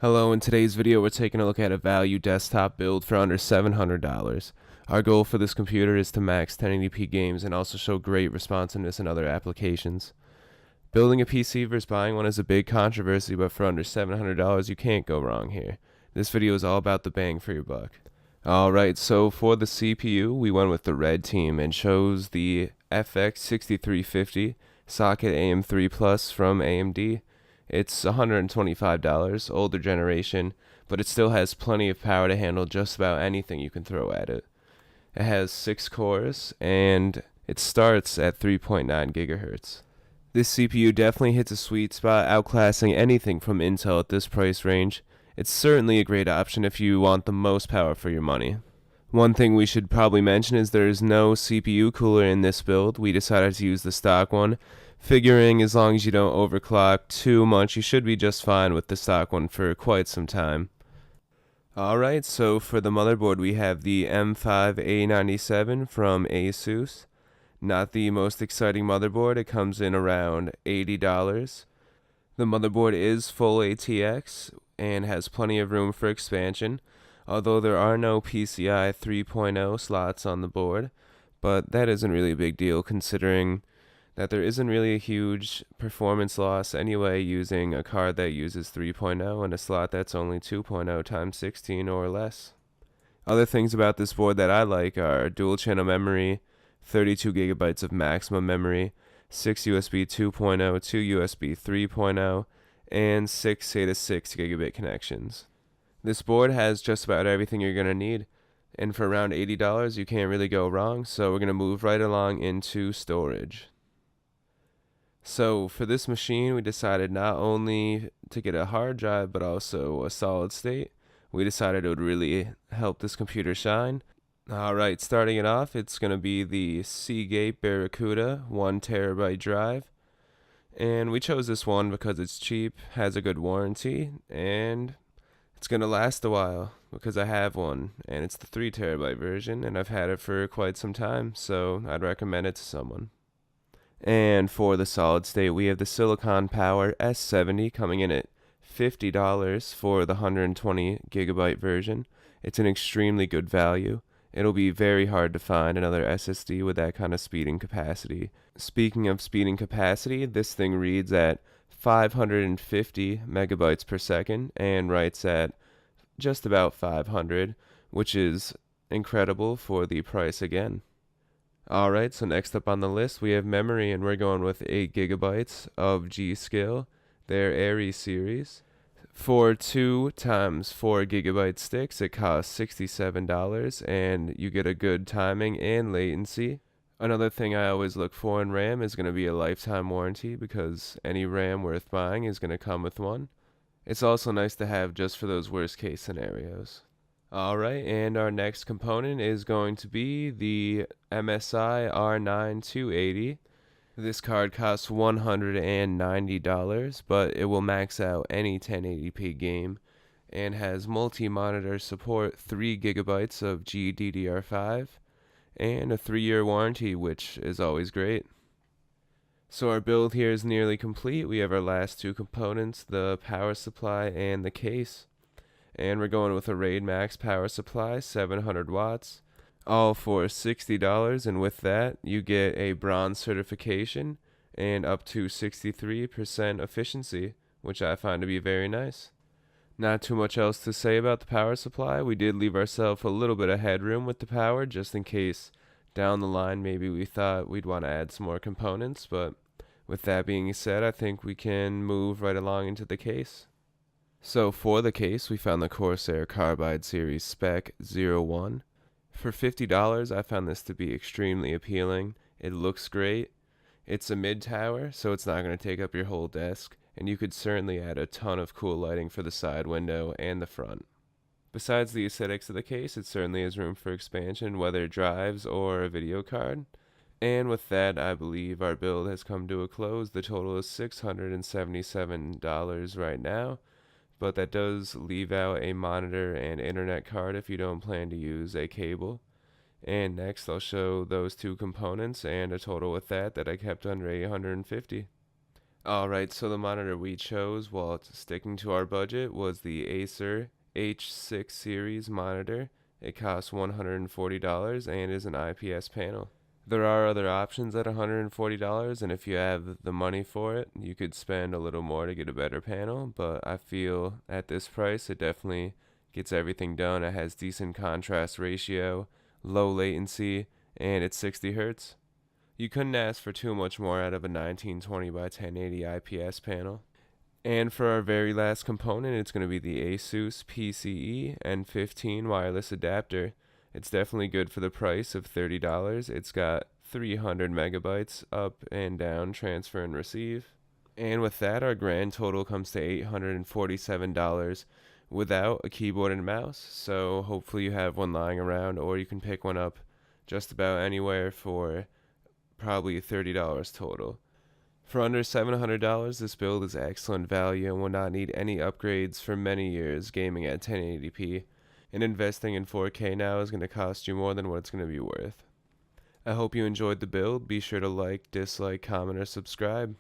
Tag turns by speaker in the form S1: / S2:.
S1: Hello, in today's video we're taking a look at a value desktop build for under $700. Our goal for this computer is to max 1080p games and also show great responsiveness in other applications. Building a PC versus buying one is a big controversy, but for under $700 you can't go wrong here. This video is all about the bang for your buck. Alright, so for the CPU we went with the red team and chose the FX 6350 socket AM3 Plus from AMD. It's $125, older generation, but it still has plenty of power to handle just about anything you can throw at it. It has 6 cores, and it starts at 3.9 gigahertz. This CPU definitely hits a sweet spot, outclassing anything from Intel at this price range. It's certainly a great option if you want the most power for your money. One thing we should probably mention is there is no CPU cooler in this build. We decided to use the stock one, figuring as long as you don't overclock too much, you should be just fine with the stock one for quite some time. Alright, so for the motherboard we have the M5A97 from ASUS. Not the most exciting motherboard, it comes in around $80. The motherboard is full ATX and has plenty of room for expansion, although there are no PCI 3.0 slots on the board, but that isn't really a big deal considering that there isn't really a huge performance loss anyway using a card that uses 3.0 and a slot that's only 2.0 times 16 or less. Other things about this board that I like are dual channel memory, 32 gigabytes of maximum memory, 6 USB 2.0, 2 USB 3.0, and 6 SATA 6 gigabit connections. This board has just about everything you're going to need, and for around $80 you can't really go wrong, so we're going to move right along into storage. So for this machine we decided not only to get a hard drive but also a solid state. We decided it would really help this computer shine. Alright, starting it off, it's going to be the Seagate Barracuda 1TB drive. And we chose this one because it's cheap, has a good warranty, and it's going to last a while because I have one. And it's the 3TB version, and I've had it for quite some time, so I'd recommend it to someone. And for the solid state, we have the Silicon Power S70 coming in at $50 for the 120 gigabyte version. It's an extremely good value. It'll be very hard to find another SSD with that kind of speed and capacity. Speaking of speed and capacity, this thing reads at 550 megabytes per second and writes at just about 500, which is incredible for the price again. Alright, so next up on the list we have memory, and we're going with 8 gigabytes of G-Skill, their Aries series. For 2 times 4 gigabyte sticks, it costs $67, and you get a good timing and latency. Another thing I always look for in RAM is going to be a lifetime warranty, because any RAM worth buying is going to come with one. It's also nice to have just for those worst case scenarios. Alright, and our next component is going to be the MSI R9 280. This card costs $190, but it will max out any 1080p game and has multi-monitor support, 3 gigabytes of GDDR5, and a 3-year warranty, which is always great. So our build here is nearly complete. We have our last two components, the power supply and the case. And we're going with a RAID Max power supply, 700 watts, all for $60, and with that you get a bronze certification and up to 63% efficiency, which I find to be very nice. Not too much else to say about the power supply. We did leave ourselves a little bit of headroom with the power just in case down the line maybe we thought we'd want to add some more components, but with that being said, I think we can move right along into the case. So for the case, we found the Corsair Carbide Series Spec 01. For $50, I found this to be extremely appealing. It looks great. It's a mid-tower, so it's not going to take up your whole desk, and you could certainly add a ton of cool lighting for the side window and the front. Besides the aesthetics of the case, it certainly has room for expansion, whether drives or a video card. And with that, I believe our build has come to a close. The total is $677 right now. But that does leave out a monitor and internet card if you don't plan to use a cable. And next I'll show those two components and a total with that I kept under $850. Alright, so the monitor we chose, while it's sticking to our budget, was the Acer H6 series monitor. It costs $140 and is an IPS panel. There are other options at $140, and if you have the money for it, you could spend a little more to get a better panel, but I feel at this price it definitely gets everything done. It has decent contrast ratio, low latency, and it's 60 Hz. You couldn't ask for too much more out of a 1920 by 1080 IPS panel. And for our very last component, it's going to be the Asus PCE N15 wireless adapter. It's definitely good for the price of $30. It's got 300 megabytes up and down transfer and receive. And with that, our grand total comes to $847 without a keyboard and mouse. So hopefully you have one lying around, or you can pick one up just about anywhere for probably $30 total. For under $700, this build is excellent value and will not need any upgrades for many years gaming at 1080p. And investing in 4K now is going to cost you more than what it's going to be worth. I hope you enjoyed the build. Be sure to like, dislike, comment, or subscribe.